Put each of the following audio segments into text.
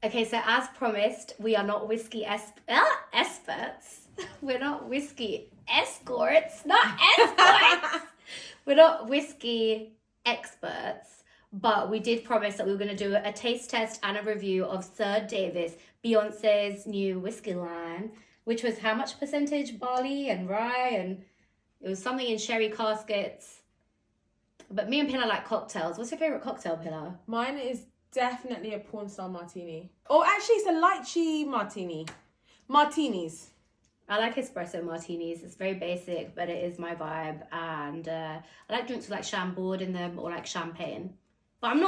Okay, so as promised, we are not whiskey experts. We're not whiskey escorts, not escorts. We're not whiskey experts, but we did promise that we were going to do a taste test and a review of SirDavis, Beyonce's new whiskey line, which was how much percentage barley and rye, and it was something in sherry caskets. But me and Pilar like cocktails. What's your favourite cocktail, Pilar? Mine is definitely a porn star martini. Or actually, it's a lychee martini. Martinis. I like espresso martinis. It's very basic, but it is my vibe. And I like drinks with like chambord in them or like champagne. But I'm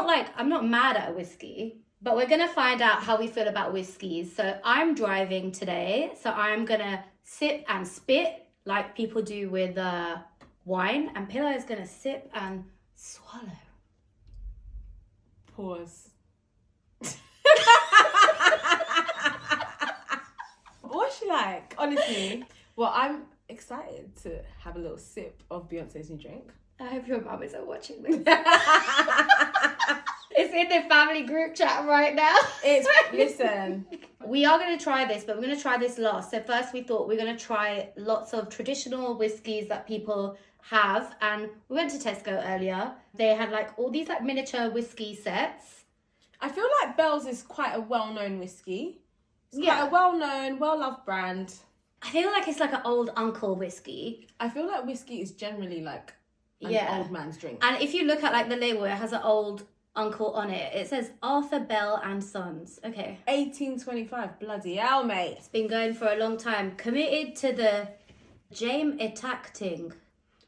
not mad at a whiskey. But we're going to find out how we feel about whiskeys. So I'm driving today. So I'm going to sip and spit like people do with wine. And Pilar is going to sip and swallow. Pause. What's she like? Honestly. Well, I'm excited to have a little sip of Beyonce's new drink. I hope your mum isn't watching this. It's in the family group chat right now. Listen. We are going to try this, but we're going to try this last. So first we thought we're going to try lots of traditional whiskies that people have. And we went to Tesco earlier. They had like all these like miniature whiskey sets. I feel like Bell's is quite a well-known whiskey. It's quite a well-known, well-loved brand. I feel like it's like an old uncle whiskey. I feel like whiskey is generally like an old man's drink. And if you look at like the label, it has an old uncle on it. It says Arthur Bell and Sons. Okay. 1825. Bloody hell, mate. It's been going for a long time. Committed to the James Attacting.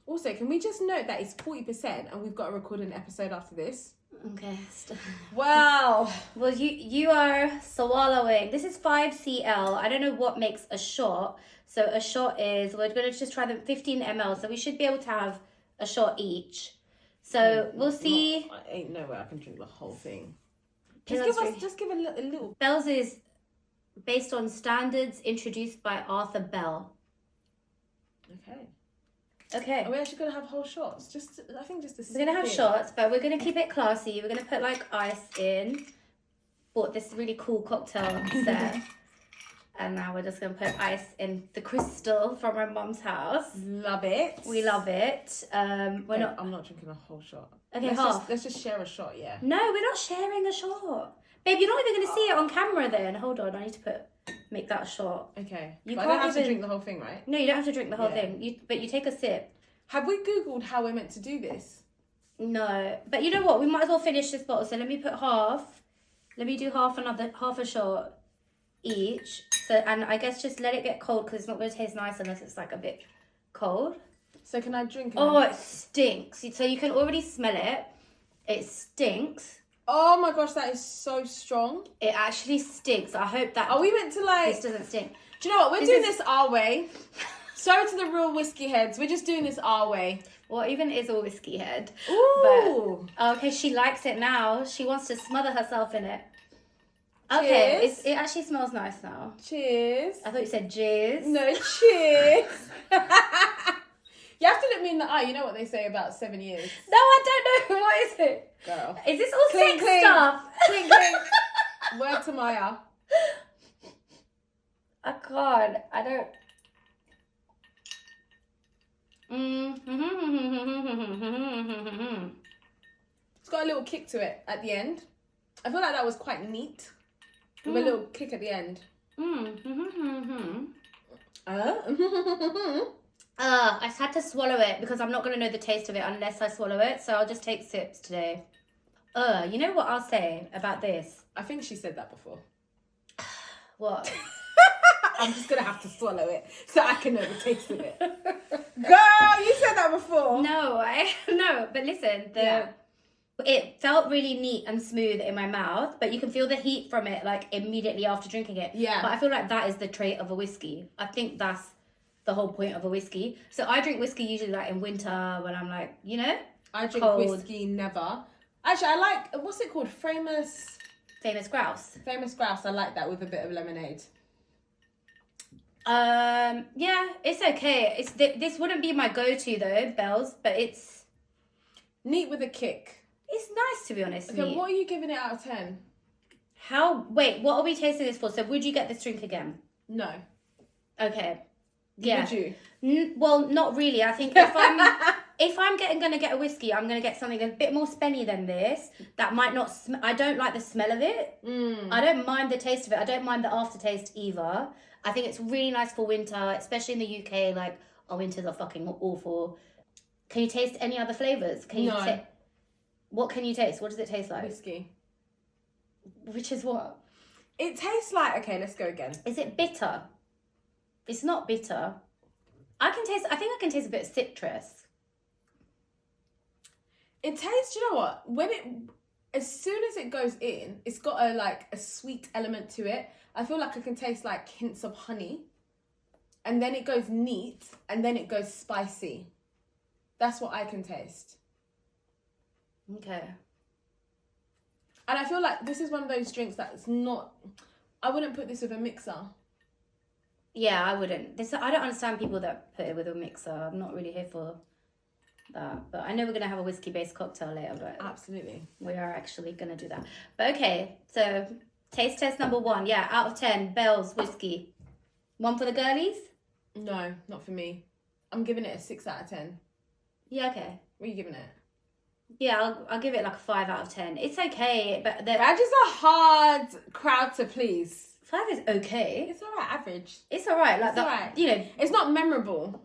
Also, can we just note that it's 40% and we've got to record an episode after this? Okay. Wow. Well, you are swallowing. This is 5 cl. I don't know what makes a shot. So a shot is, we're going to just try the 15 ml. So we should be able to have a shot each. So we'll see. Ain't no way I can drink the whole thing. Just Just give a little. Bell's is based on standards introduced by Arthur Bell. Okay. Are we actually going to have whole shots? I think just a We're going to have shots, but we're going to keep it classy. We're going to put like ice in. Bought this really cool cocktail set. And now we're just going to put ice in the crystal from our mum's house. Love it. We love it. I'm not drinking a whole shot. Okay, let's just share a shot, yeah. No, we're not sharing a shot. Babe, you're not even going to see it on camera then. Hold on, I need to make that a shot. Okay. You I don't have to drink the whole thing, right? No, you don't have to drink the whole thing. But you take a sip. Have we Googled how we're meant to do this? No. But you know what? We might as well finish this bottle. So let me put half. Let me do half a shot each. So, and I guess just let it get cold because it's not going to taste nice unless it's like a bit cold. So can I drink it? Oh, it stinks. So you can already smell it. It stinks. Oh my gosh, that is so strong. It actually stinks. I hope that... Are we meant to like... This doesn't stink. Do you know what? We're doing this our way. Sorry to the real whiskey heads. We're just doing this our way. Well, even is a whiskey head. Ooh. But, okay, she likes it now. She wants to smother herself in it. Okay, cheers. It actually smells nice now. Cheers. I thought you said cheers. No, cheers. You have to look me in the eye. You know what they say about 7 years. No, I don't know. What is it? Girl. Is this all Clink, sex clink. stuff? Clink, clink. Word to Maya. I can't. I don't... It's got a little kick to it at the end. I feel like that was quite neat. With a little kick at the end. I just had to swallow it because I'm not going to know the taste of it unless I swallow it. So I'll just take sips today. You know what I'll say about this? I think she said that before. What? I'm just going to have to swallow it so I can know the taste of it. Girl, you said that before. No, but listen, it felt really neat and smooth in my mouth, but you can feel the heat from it like immediately after drinking it. Yeah. But I feel like that is the trait of a whiskey. I think that's the whole point of a whiskey. So I drink whiskey usually like in winter when I'm like, you know, I drink cold. whiskey never. Actually, I like, what's it called? Famous Grouse. Famous Grouse. I like that with a bit of lemonade. Yeah, it's okay. This wouldn't be my go-to though, Bells, but it's neat with a kick. It's nice to be honest. Okay, what are you giving it out of 10? Wait, what are we tasting this for? So would you get this drink again? No. Okay. Yeah. Would you? Well, not really. I think if I'm gonna get a whiskey, I'm gonna get something a bit more spenny than this. That might not. I don't like the smell of it. I don't mind the taste of it. I don't mind the aftertaste either. I think it's really nice for winter, especially in the UK. Like our winters are fucking awful. Can you taste any other flavors? No. What can you taste? What does it taste like? Whiskey. Which is what? It tastes like... Okay, let's go again. Is it bitter? It's not bitter. I think I can taste a bit of citrus. It tastes, you know what? As soon as it goes in, it's got a sweet element to it. I feel like I can taste like hints of honey. And then it goes neat, and then it goes spicy. That's what I can taste. Okay. And I feel like this is one of those drinks that's not... I wouldn't put this with a mixer. Yeah, I wouldn't. I don't understand people that put it with a mixer. I'm not really here for that. But I know we're going to have a whiskey-based cocktail later, but... Absolutely. We are actually going to do that. But okay, so taste test number 1. Yeah, out of 10, Bell's whiskey. 1 for the girlies? No, not for me. I'm giving it a 6 out of 10. Yeah, okay. What are you giving it? Yeah, I'll give it like a 5 out of 10. It's okay, but... Raj is a hard crowd to please. 5 is okay. It's alright, average. It's alright. Like It's that, alright. you know... It's not memorable.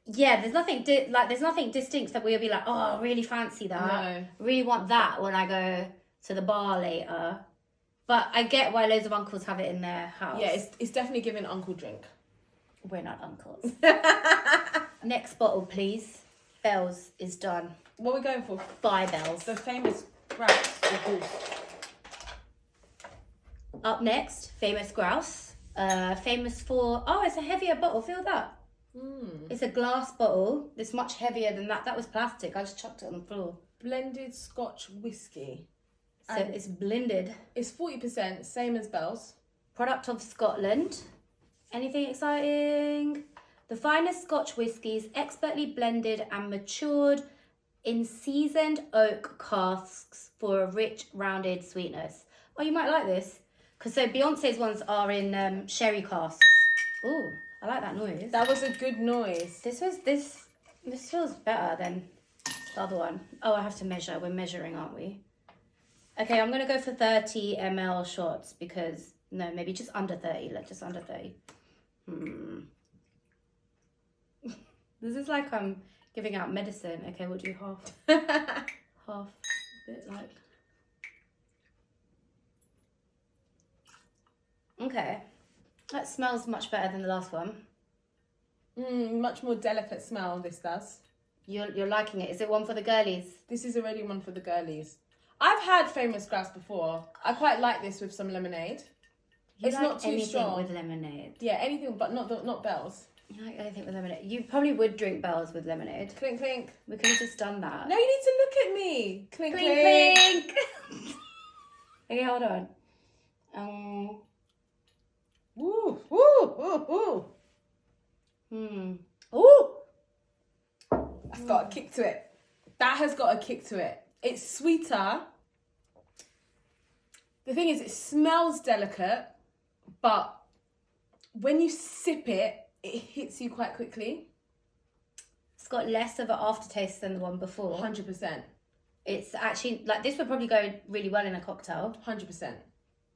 Yeah, there's nothing there's nothing distinct that we'll be like, oh, I really fancy that. No. Really want that when I go to the bar later. But I get why loads of uncles have it in their house. Yeah, it's definitely giving uncle drink. We're not uncles. Next bottle, please. Bell's is done. What are we going for? Bye, Bell's. The famous Grouse or Goose. Up next, famous Grouse. Famous for... Oh, it's a heavier bottle. Feel that? It's a glass bottle. It's much heavier than that. That was plastic. I just chucked it on the floor. Blended Scotch whiskey. So it's blended. It's 40%, same as Bell's. Product of Scotland. Anything exciting? The finest Scotch whiskies, expertly blended and matured in seasoned oak casks for a rich, rounded sweetness. Oh, you might like this. Because so Beyonce's ones are in sherry casks. Ooh, I like that noise. That was a good noise. This feels better than the other one. Oh, I have to measure. We're measuring, aren't we? Okay, I'm going to go for 30 ml shots because... No, maybe just under 30. Like, just under 30. This is like I'm giving out medicine. Okay, we'll do half. Half. A bit like... Okay. That smells much better than the last one. Much more delicate smell, this does. You're liking it. Is it one for the girlies? This is already one for the girlies. I've had famous Grouse before. I quite like this with some lemonade. You It's like not too anything strong. with lemonade. Yeah, anything but not Bell's. You like anything with lemonade. You probably would drink Bell's with lemonade. Clink, clink. We could have just done that. No, you need to look at me. Clink, clink. Clink, clink. Okay, hold on. Ooh, ooh, ooh, ooh. Ooh. That's got a kick to it. That has got a kick to it. It's sweeter. The thing is, it smells delicate, but when you sip it, it hits you quite quickly. It's got less of an aftertaste than the one before. 100%. It's actually, like, this would probably go really well in a cocktail. 100%.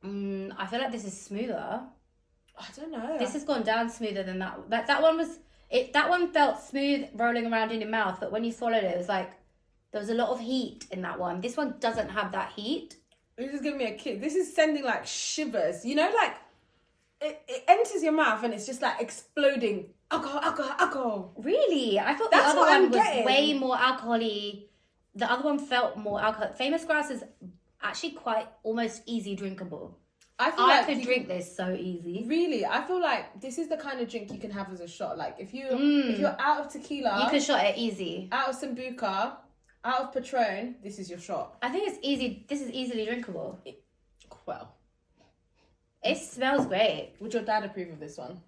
I feel like this is smoother. I don't know. This has gone down smoother than that. Like, that one felt smooth rolling around in your mouth, but when you swallowed it, it was like, there was a lot of heat in that one. This one doesn't have that heat. This is giving me a kick. This is sending like shivers. You know, like it enters your mouth and it's just like exploding. Alcohol, alcohol, alcohol. Really? I thought That's the what other I'm one was getting. way more alcohol-y. The other one felt more alcohol. Famous Grouse is actually quite almost easy drinkable. I feel I like could you drink this so easy. Really, I feel like this is the kind of drink you can have as a shot. Like if you're out of tequila, You could shot it easy. out of Sambuca, out of Patron, this is your shot. I think it's easy. This is easily drinkable. Well, It smells great. would your dad approve of this one?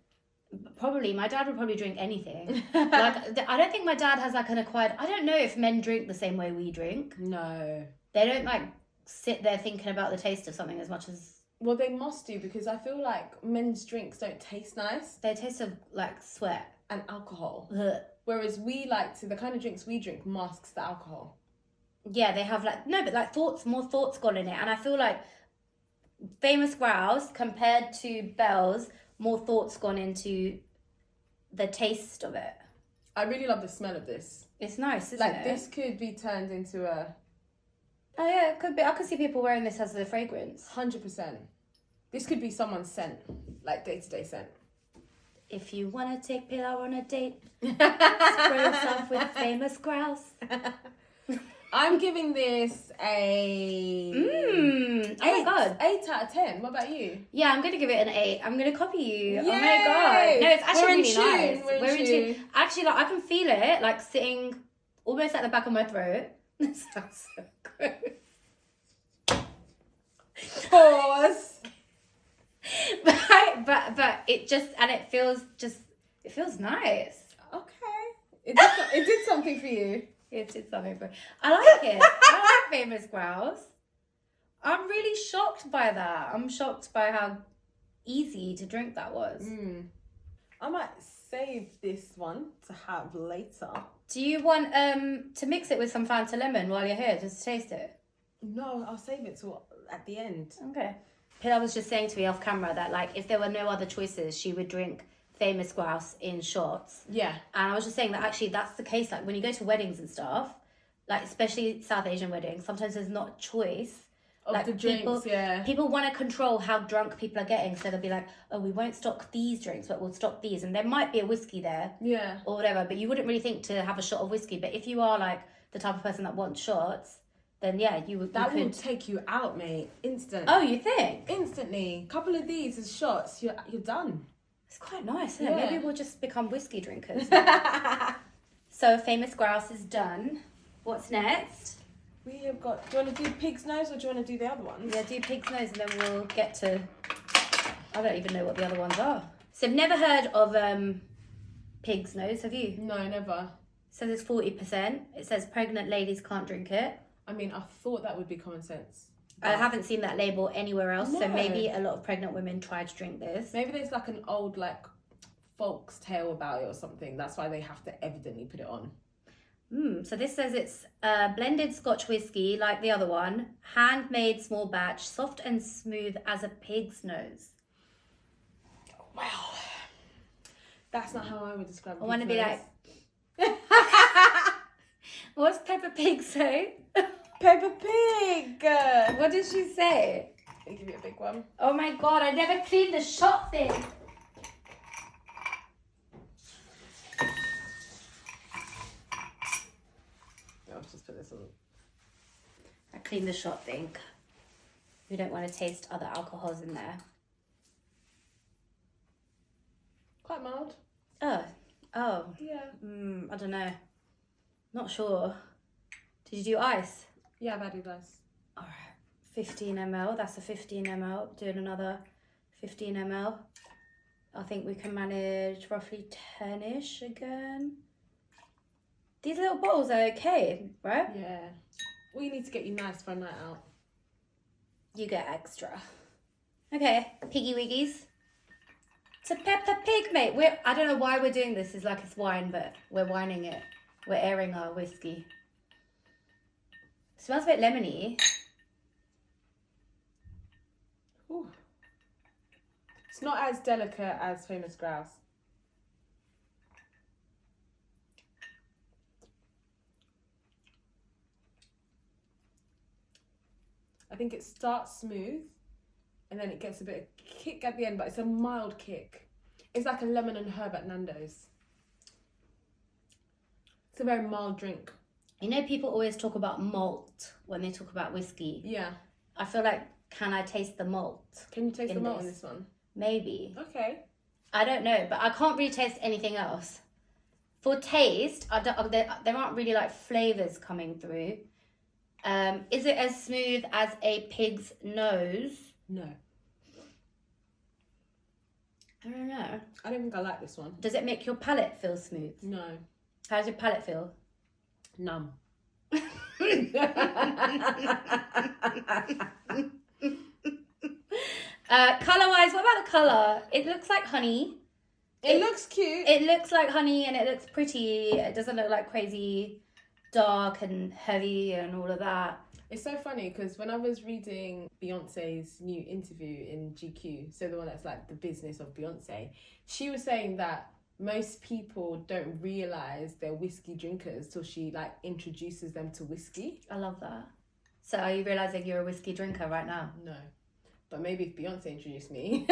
Probably. My dad would probably drink anything. Like, I don't think my dad has like an acquired... I don't know if men drink the same way we drink. No. They don't like sit there thinking about the taste of something as much as Well, they must do, because I feel like men's drinks don't taste nice. they taste of like sweat and alcohol. Ugh. Whereas we like to, the kind of drinks we drink masks the alcohol. Yeah, they have like, no, but like more thoughts gone in it. And I feel like Famous Grouse compared to Bell's, more thoughts gone into the taste of it. I really love the smell of this. It's nice, isn't like, it? this could be turned into a... Oh yeah, it could be. I could see people wearing this as a fragrance. 100%. This could be someone's scent, like day-to-day scent. If you want to take Pilar on a date, spray yourself with Famous Grouse. I'm giving this a... Oh my God. 8 out of 10. What about you? Yeah, I'm going to give it an 8. I'm going to copy you. Yay! Oh my God. No, it's actually really nice. We're in tune. Actually, like, I can feel it, like, sitting almost at the back of my throat. This sounds so gross. Pause. but it just, and it feels nice. Okay. It did something for you. It did something for I like it. I like Famous Grouse. I'm really shocked by that. I'm shocked by how easy to drink that was. I might save this one to have later. Do you want to mix it with some Fanta lemon while you're here, just to taste it? No, I'll save it till at the end. Okay. Pilar was just saying to me off camera that, like, if there were no other choices, she would drink Famous Grouse in shots. Yeah. And I was just saying that actually that's the case. Like, when you go to weddings and stuff, like, especially South Asian weddings, sometimes there's not choice. Of like, the drinks, people want to control how drunk people are getting. So they'll be like, oh, we won't stock these drinks, but we'll stock these. And there might be a whiskey there. Yeah. Or whatever. But you wouldn't really think to have a shot of whiskey. But if you are, like, the type of person that wants shots, then yeah, that will take you out, mate. Instant. Oh, you think? Instantly. Couple of these as shots, you're done. It's quite nice, isn't it? Yeah. Maybe we'll just become whiskey drinkers. So Famous Grouse is done. What's next? We have got... Do you want to do pig's nose or do you want to do the other ones? Yeah, do pig's nose and then we'll get to... I don't even know what the other ones are. So I've never heard of pig's nose, have you? No, never. So there's 40%. It says pregnant ladies can't drink it. I mean, I thought that would be common sense. I haven't seen that label anywhere else, so No. maybe a lot of pregnant women try to drink this. Maybe there's like an old like folk's tale about it or something. That's why they have to evidently put it on. So this says it's blended Scotch whiskey like the other one, handmade small batch, soft and smooth as a pig's nose. Wow. That's not how I would describe it. I want to be like... What's Peppa Pig say? Peppa Pig! What did she say? I'll give you a big one. Oh my God, I never cleaned the shot thing. I'll just put this on. I cleaned the shot thing. We don't want to taste other alcohols in there. Quite mild. Oh. Yeah. I don't know. Not sure. Did you do ice? Yeah, I've added ice. All right. 15 ml. That's a 15 ml. Doing another 15 ml. I think we can manage roughly 10-ish again. These little bottles are okay, right? Yeah. We need to get you nice for a night out. You get extra. Okay, piggy wiggies. To Peppa Pig, mate. I don't know why we're doing this. It's like it's wine, but we're wining it. We're airing our whiskey. Smells a bit lemony. Ooh. It's not as delicate as Famous Grouse. I think it starts smooth and then it gets a bit of kick at the end, but it's a mild kick. It's like a lemon and herb at Nando's. It's a very mild drink. You know, people always talk about malt when they talk about whiskey. Yeah. I feel like, can I taste the malt? Can you taste the malt in this one? Maybe. Okay. I don't know, but I can't really taste anything else. For taste, there aren't really like flavours coming through. Is it as smooth as a pig's nose? No. I don't know. I don't think I like this one. Does it make your palate feel smooth? No. How does your palate feel? Numb. Colour-wise, what about the colour? It looks like honey. It looks cute. It looks like honey and it looks pretty. It doesn't look like crazy dark and heavy and all of that. It's so funny because when I was reading Beyonce's new interview in GQ, so the one that's like the business of Beyonce, she was saying that most people don't realise they're whiskey drinkers till she like introduces them to whiskey. I love that. So are you realising you're a whiskey drinker right now? No. But maybe if Beyonce introduced me.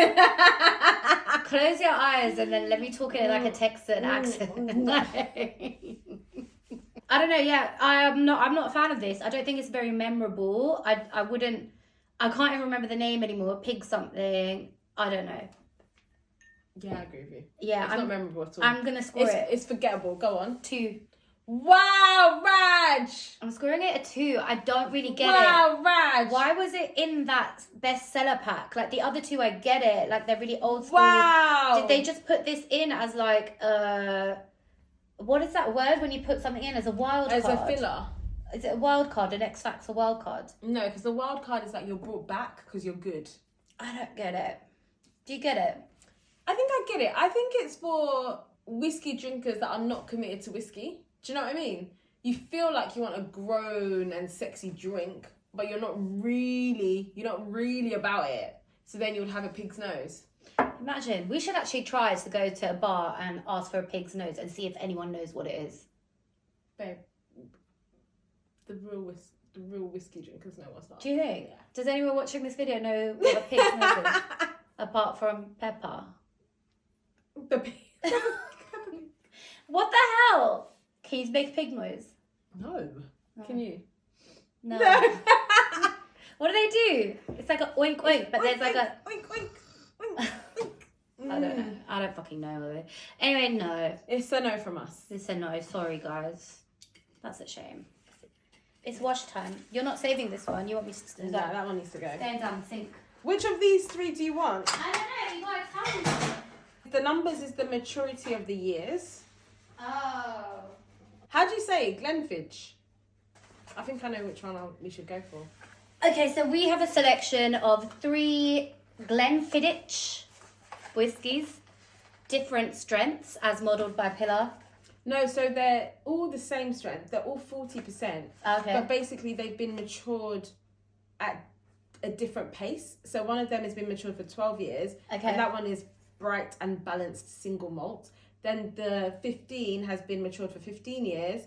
Close your eyes and then let me talk in like a Texan accent. I don't know, yeah. I'm not a fan of this. I don't think it's very memorable. I can't even remember the name anymore. Pig something. I don't know. Yeah, I agree with you. Yeah. It's not memorable at all. I'm gonna score it. It's forgettable. Go on. 2. Wow, Raj! I'm scoring it a 2. I don't really get it. Wow, Raj! Why was it in that bestseller pack? Like the other 2, I get it. Like they're really old school. Wow! Did they just put this in as like what is that word when you put something in as a wild card? As a filler. Is it a wild card? An X Factor wild card? No, because the wild card is like you're brought back because you're good. I don't get it. Do you get it? I think I get it. I think it's for whiskey drinkers that are not committed to whiskey. Do you know what I mean? You feel like you want a grown and sexy drink, but you're not really about it. So then you would have a pig's nose. Imagine. We should actually try to go to a bar and ask for a pig's nose and see if anyone knows what it is. Babe, the real whiskey drinkers know what's not. Do you think? Yeah. Does anyone watching this video know what a pig's nose is? Apart from Peppa. The pig. What the hell? Can you make pig noise? No. Oh. Can you? No. What do they do? It's like a oink oink, but there's like a oink oink oink oink. I don't know. I don't fucking know. Anyway, no. It's a no from us. It's a no. Sorry, guys. That's a shame. It's wash time. You're not saving this one. You want me to No, that one needs to go. Stand down, sink. Which of these 3 do you want? I don't know. You gotta tell me. The numbers is the maturity of the years. Oh. How do you say it? Glenfiddich? I think I know which one we should go for. Okay, so we have a selection of 3 Glenfiddich whiskies, different strengths as modelled by Pilar. No, so they're all the same strength. They're all 40%. Okay. But basically they've been matured at a different pace. So one of them has been matured for 12 years. Okay. And that one is bright and balanced single malt. Then the 15 has been matured for 15 years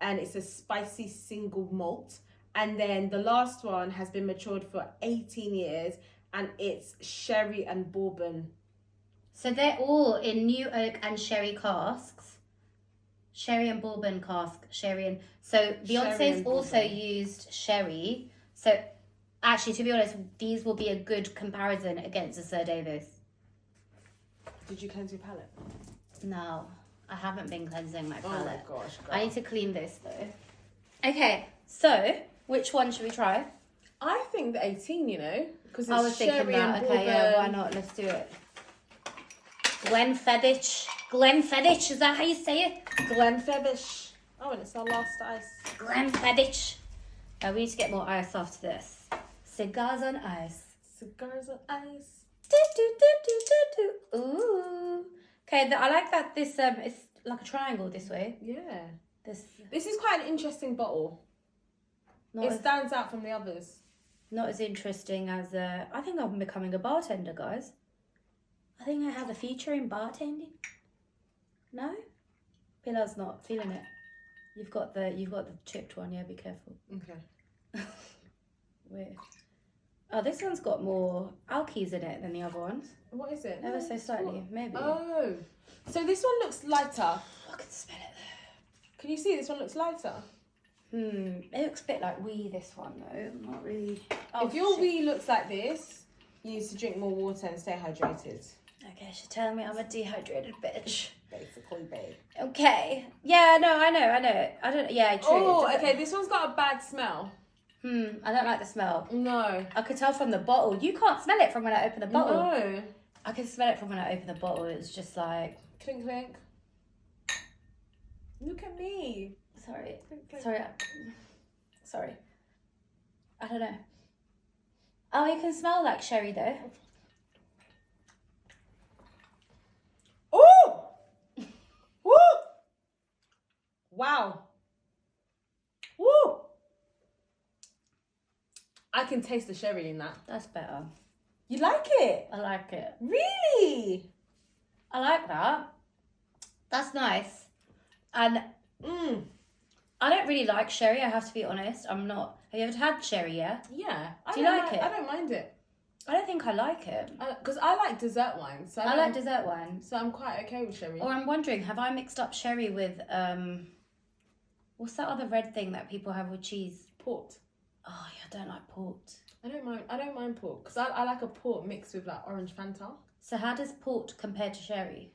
and it's a spicy single malt. And then the last one has been matured for 18 years and it's sherry and bourbon. So they're all in new oak and sherry casks. Sherry and bourbon cask. So Beyonce's also used sherry. So actually, to be honest, these will be a good comparison against the SirDavis. Did you cleanse your palate? No, I haven't been cleansing my palate. Oh my gosh. God. I need to clean this though. Okay, so which one should we try? I think the 18, you know, because I was thinking that. Okay, yeah, why not? Let's do it. Glenfiddich. Glenfiddich, is that how you say it? Glenfiddich. Oh, and it's our last ice. Glenfiddich. We need to get more ice after this. Cigars on ice. Cigars on ice. Do, do, do, do, do, do. Ooh. Okay, I like that this it's like a triangle this way. Yeah. This is quite an interesting bottle. It stands out from the others. Not as interesting as I think I'm becoming a bartender, guys. I think I have a future in bartending. No? Pilar's not feeling it. You've got the chipped one, yeah, be careful. Okay. Weird. Oh, this one's got more alkies in it than the other ones. What is it? Ever so slightly, maybe. Oh. So this one looks lighter. I can smell it though. Can you see this one looks lighter? It looks a bit like wee, this one though. Not really. Oh, if your wee looks like this, you need to drink more water and stay hydrated. Okay, she's telling me I'm a dehydrated bitch. Basically, babe. Okay. Yeah, no, I know. I don't. Yeah, true. Oh, okay. This one's got a bad smell. I don't like the smell. No. I could tell from the bottle. You can't smell it from when I open the bottle. No. I can smell it from when I open the bottle. It's just like... Clink, clink. Look at me. Sorry. Clink, clink. Sorry. Sorry. I don't know. Oh, you can smell like sherry though. Oh! Woo! Wow. Woo! I can taste the sherry in that. That's better. You like it? I like it. Really? I like that. That's nice. And I don't really like sherry, I have to be honest. I'm not. Have you ever had sherry, yeah? Yeah. Do you like it? I don't mind it. I don't think I like it. Because I like dessert wine. So I like dessert wine. So I'm quite okay with sherry. Or I'm wondering, have I mixed up sherry with, what's that other red thing that people have with cheese? Port. Oh, yeah, I don't like port. I don't mind port. Because I like a port mixed with like orange Fanta. So how does port compare to sherry?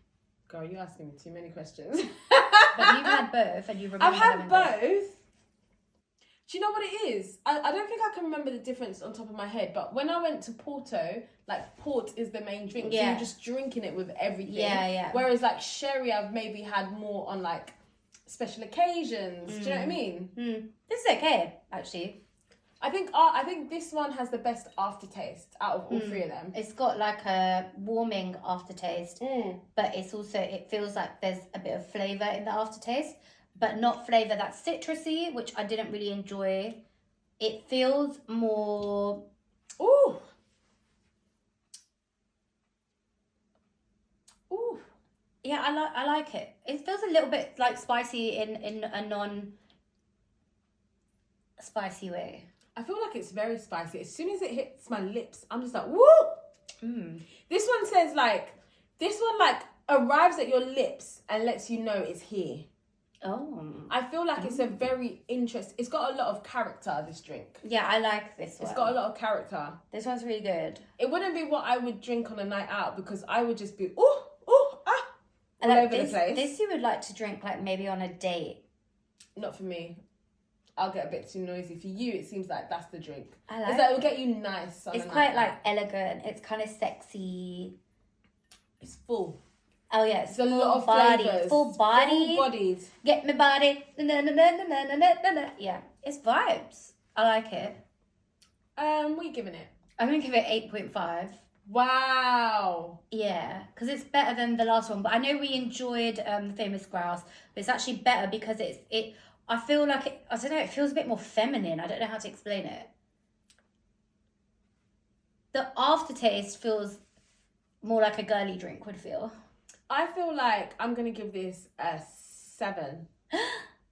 Girl, you're asking me too many questions. But you've had both and you remember I've had having both. Do you know what it is? I don't think I can remember the difference on top of my head, but when I went to Porto, like port is the main drink. So Yeah. you're just drinking it with everything. Yeah. Whereas like sherry I've maybe had more on like special occasions. Do you know what I mean? This is okay, actually. I think this one has the best aftertaste out of all three of them. It's got like a warming aftertaste, but it's also, it feels like there's a bit of flavour in the aftertaste, but not flavour that's citrusy, which I didn't really enjoy. It feels more... Ooh. Yeah, I like it. It feels a little bit like spicy in a non-spicy way. I feel like it's very spicy. As soon as it hits my lips, I'm just like, woo! This one says like arrives at your lips and lets you know it's here. Oh. I feel like it's a very it's got a lot of character, this drink. Yeah, I like this one. It's got a lot of character. This one's really good. It wouldn't be what I would drink on a night out because I would just be, And all like over the place. This you would like to drink like maybe on a date. Not for me. I'll get a bit too noisy. For you, it seems like that's the drink. I like it. It'll get you nice. It's quite like elegant. It's kind of sexy. It's full. Oh yeah, it's a lot of body, flavours. full body, Full bodied. Get me body. Na, na, na, na, na, na, na, na. Yeah, it's vibes. I like it. What are you giving it? I'm gonna give it 8.5. Wow. Yeah, because it's better than the last one. But I know we enjoyed the famous Grouse, but it's actually better because it. I feel like I don't know. It feels a bit more feminine. I don't know how to explain it. The aftertaste feels more like a girly drink would feel. I feel like I'm gonna give this a 7.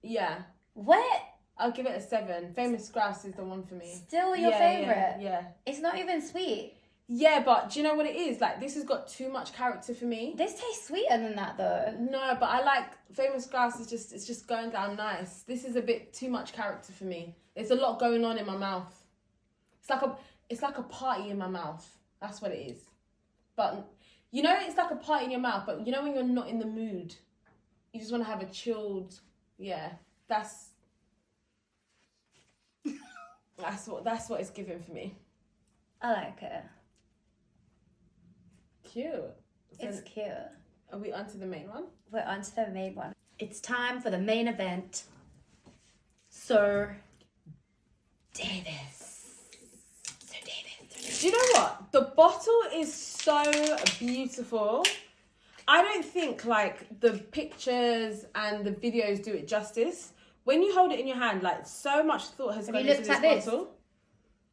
Yeah. What? I'll give it a 7. Famous Grouse is the one for me. Still your favourite? Yeah. It's not even sweet. Yeah, but do you know what it is? Like, this has got too much character for me. This tastes sweeter than that, though. No, but I like Famous Grouse. It's just going down nice. This is a bit too much character for me. There's a lot going on in my mouth. It's like a party in my mouth. That's what it is. But you know, it's like a party in your mouth. But you know when you're not in the mood, you just want to have a chilled. Yeah, that's what it's giving for me. I like it. Cute. So It's cute. Are we on to the main one? We're on to the main one. It's time for the main event. SirDavis. Do you know what? The bottle is so beautiful. I don't think like the pictures and the videos do it justice. When you hold it in your hand, like so much thought has gone into this bottle.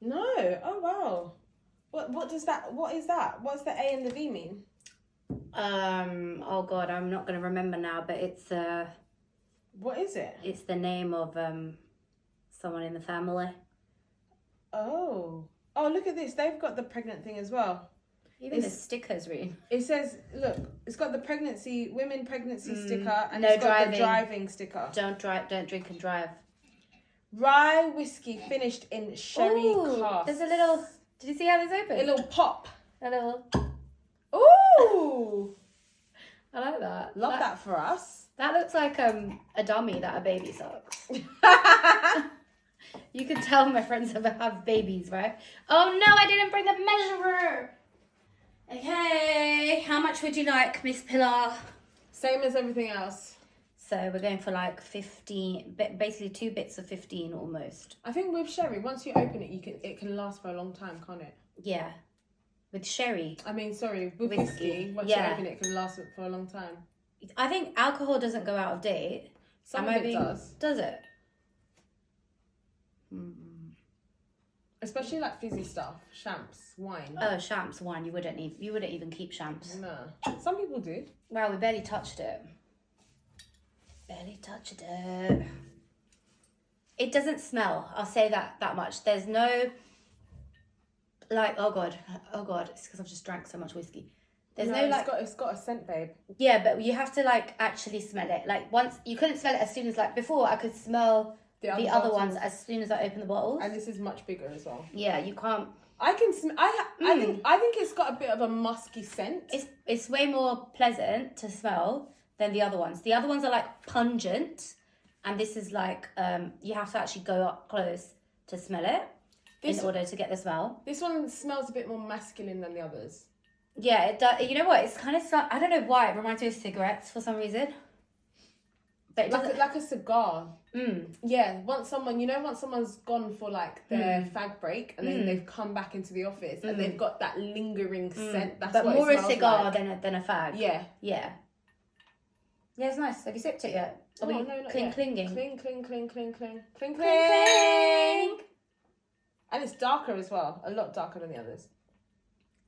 No. Oh wow. What is that? What's the A and the V mean? Oh god, I'm not gonna remember now, but it's what is it? It's the name of someone in the family. Oh, look at this. They've got the pregnant thing as well. Even the stickers, really. It says, look, it's got the women pregnancy sticker, and no it's got driving. the driving sticker. Don't drink and drive. Rye whiskey finished in sherry cask. There's a little. Did you see how this opened? A little pop. A little. Ooh. I like that. Love that for us. That looks like a dummy that a baby sucks. You can tell my friends have babies, right? Oh no, I didn't bring the measurer. Okay, how much would you like, Miss Pilar? Same as everything else. So we're going for like 15, basically 2 bits of 15 almost. I think with sherry, once you open it, it can last for a long time, can't it? Yeah. With sherry. I mean, sorry, with whiskey, once you open it, it can last for a long time. I think alcohol doesn't go out of date. Some of it does. Does it? Especially like fizzy stuff, champs, wine. Oh, champs, wine. You wouldn't even keep champs. No. Some people do. Wow, we barely touched it. Barely touched it. It doesn't smell. I'll say that much. There's no, like, oh god, it's because I've just drank so much whiskey. There's no like, it's got a scent, babe. Yeah, but you have to like actually smell it. Like once you couldn't smell it as soon as like before. I could smell the other ones as soon as I opened the bottles. And this is much bigger as well. Yeah, you can't. I can smell. I think it's got a bit of a musky scent. It's way more pleasant to smell than the other ones. The other ones are like pungent, and this is like you have to actually go up close to smell it in order to get the smell. This one smells a bit more masculine than the others. Yeah, it does. You know what? It's kind of I don't know why it reminds me of cigarettes for some reason. But like a cigar. Yeah, once someone's gone for like their fag break and then they've come back into the office and they've got that lingering scent. That's but what more it a smells cigar like. than a fag. Yeah. Yeah. Yeah, it's nice. Have you sipped it yet? Oh, no, not clinging. yet. Cling. Cling. And it's darker as well. A lot darker than the others.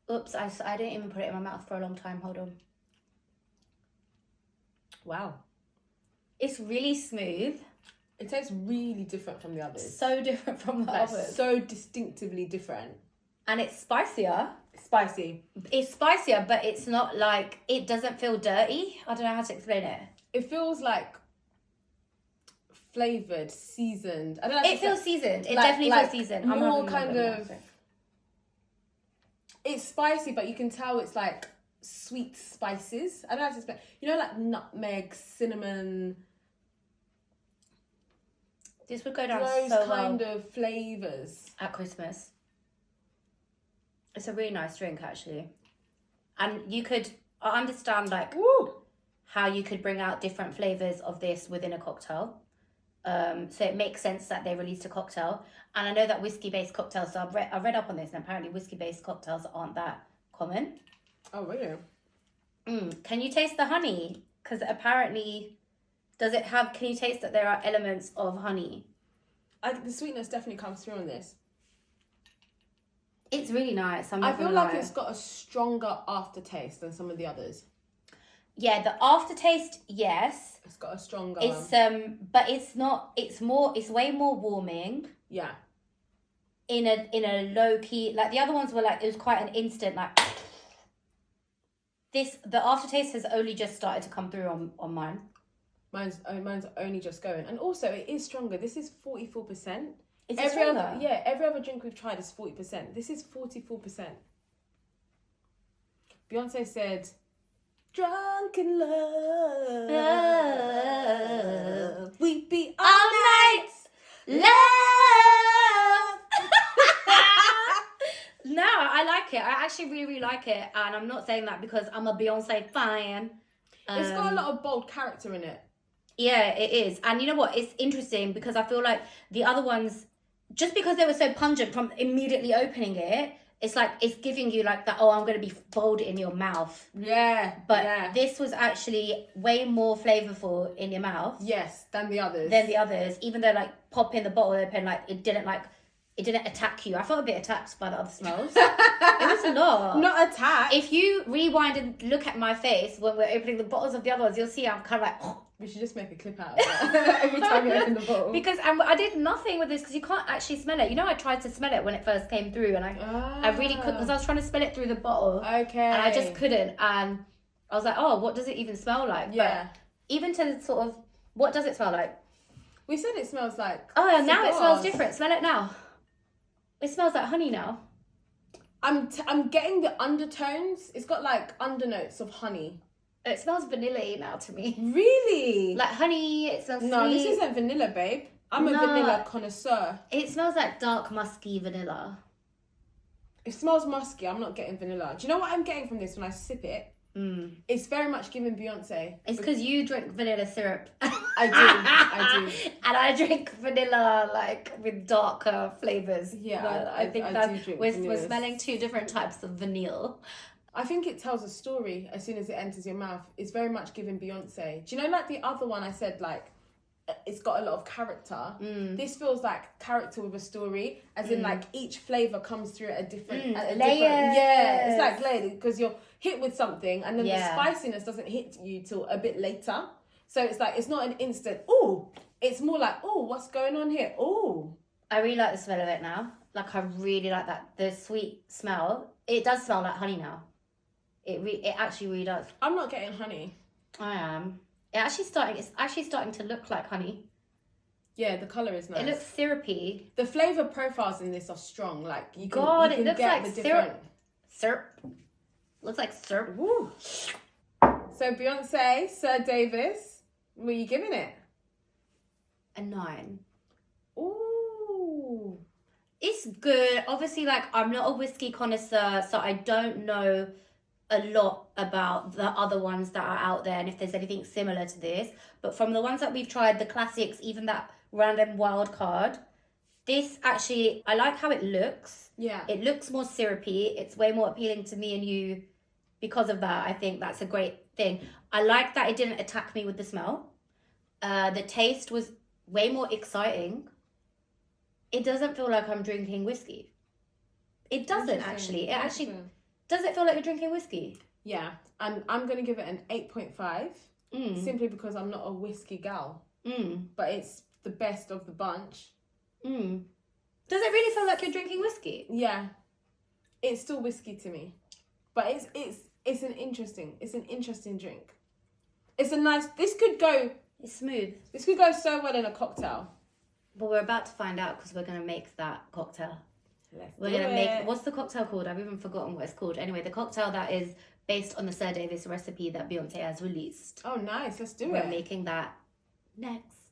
Oops, I didn't even put it in my mouth for a long time. Hold on. Wow. It's really smooth. It tastes really different from the others. So different from the others. So distinctively different. And it's spicier. Spicy. It's spicier, but it's not like, it doesn't feel dirty. I don't know how to explain it. It feels like flavoured, seasoned. I don't know. It feels seasoned. It definitely feels seasoned. More kind of... It's spicy, but you can tell it's like sweet spices. I don't know how to explain. You know, like nutmeg, cinnamon. This would go down those so kind well of flavours at Christmas. It's a really nice drink, actually. And I understand like how you could bring out different flavours of this within a cocktail. So it makes sense that they released a cocktail. And I know that whiskey-based cocktails, so I read up on this, and apparently whiskey-based cocktails aren't that common. Oh, really? Can you taste the honey? Because apparently, can you taste that there are elements of honey? I think the sweetness definitely comes through on this. It's really nice. I feel like it's got a stronger aftertaste than some of the others. Yeah, the aftertaste, yes. It's got a stronger. It's but it's not. It's way more warming. Yeah. In a low key, like the other ones were like, it was quite an instant like. The aftertaste has only just started to come through on mine. Mine's only just going, and also it is stronger. This is 44%. Is it stronger? Every other drink we've tried is 40%. This is 44%. Beyoncé said, "Drunk in love, we be all night love." No, I like it. I actually really, really like it, and I'm not saying that because I'm a Beyoncé fan. It's got a lot of bold character in it. Yeah, it is. And you know what? It's interesting because I feel like the other ones, just because they were so pungent from immediately opening it, it's like, it's giving you like that, oh, I'm going to be bold in your mouth. Yeah. But this was actually way more flavourful in your mouth. Yes, than the others. Even though like popping the bottle open, like it didn't attack you. I felt a bit attacked by the other smells. It was not. Not attacked. If you rewind and look at my face when we're opening the bottles of the other ones, you'll see I'm kind of like... We should just make a clip out of that every time you open the bottle. Because I did nothing with this because you can't actually smell it. You know, I tried to smell it when it first came through and I really couldn't because I was trying to smell it through the bottle. Okay. And I just couldn't. And I was like, oh, what does it even smell like? Yeah. But even to sort of, what does it smell like? We said it smells like Oh, now cigars. it smells different. Smell it now. It smells like honey now. I'm getting the undertones. It's got like undernotes of honey. It smells vanilla-y now to me. Really? Like honey, it smells No, sweet. this isn't vanilla, babe. I'm a vanilla connoisseur. It smells like dark musky vanilla. It smells musky. I'm not getting vanilla. Do you know what I'm getting from this when I sip it? It's very much giving Beyonce. It's because you drink vanilla syrup. I do. And I drink vanilla, like, with darker flavours. Yeah, But I think do that drink we're vanillas. smelling two different types of vanilla. I think it tells a story as soon as it enters your mouth. It's very much giving Beyonce. Do you know, like the other one I said, like, it's got a lot of character. This feels like character with a story, as in like each flavor comes through at a different, Layers. Yeah, it's like layered because you're hit with something, and then Yeah. the spiciness doesn't hit you till a bit later. So it's like it's not an instant. Ooh, it's more like, ooh, what's going on here? Ooh, I really like the smell of it now. Like, I really like that. The sweet smell. It does smell like honey now. It actually really does. I'm not getting honey. I am. It's actually starting to look like honey. Yeah, the color is nice. It looks syrupy. The flavor profiles in this are strong. Like you can, God, you it can looks get like the syrup. Syrup. Looks like syrup. Woo. So Beyonce, SirDavis, what are you giving it? A 9. Ooh. It's good. Obviously, like, I'm not a whiskey connoisseur, so I don't know a lot about the other ones that are out there and if there's anything similar to this. But from the ones that we've tried, the classics, even that random wildcard, this actually, I like how it looks. Yeah. It looks more syrupy. It's way more appealing to me and you because of that. I think that's a great thing. I like that it didn't attack me with the smell. The taste was way more exciting. It doesn't feel like I'm drinking whiskey. It doesn't actually. It actually... Does it feel like you're drinking whiskey? Yeah. And I'm going to give it an 8.5 simply because I'm not a whiskey gal. But it's the best of the bunch. Does it really feel like you're drinking whiskey? Yeah. It's still whiskey to me. But it's an interesting drink. It's a nice... This could go... It's smooth. This could go so well in a cocktail. But we're about to find out because we're going to make that cocktail. We're going to make... What's the cocktail called? I've even forgotten what it's called. Anyway, the cocktail that is based on the SirDavis recipe that Beyoncé has released. Oh, nice. Let's do it. We're making that next.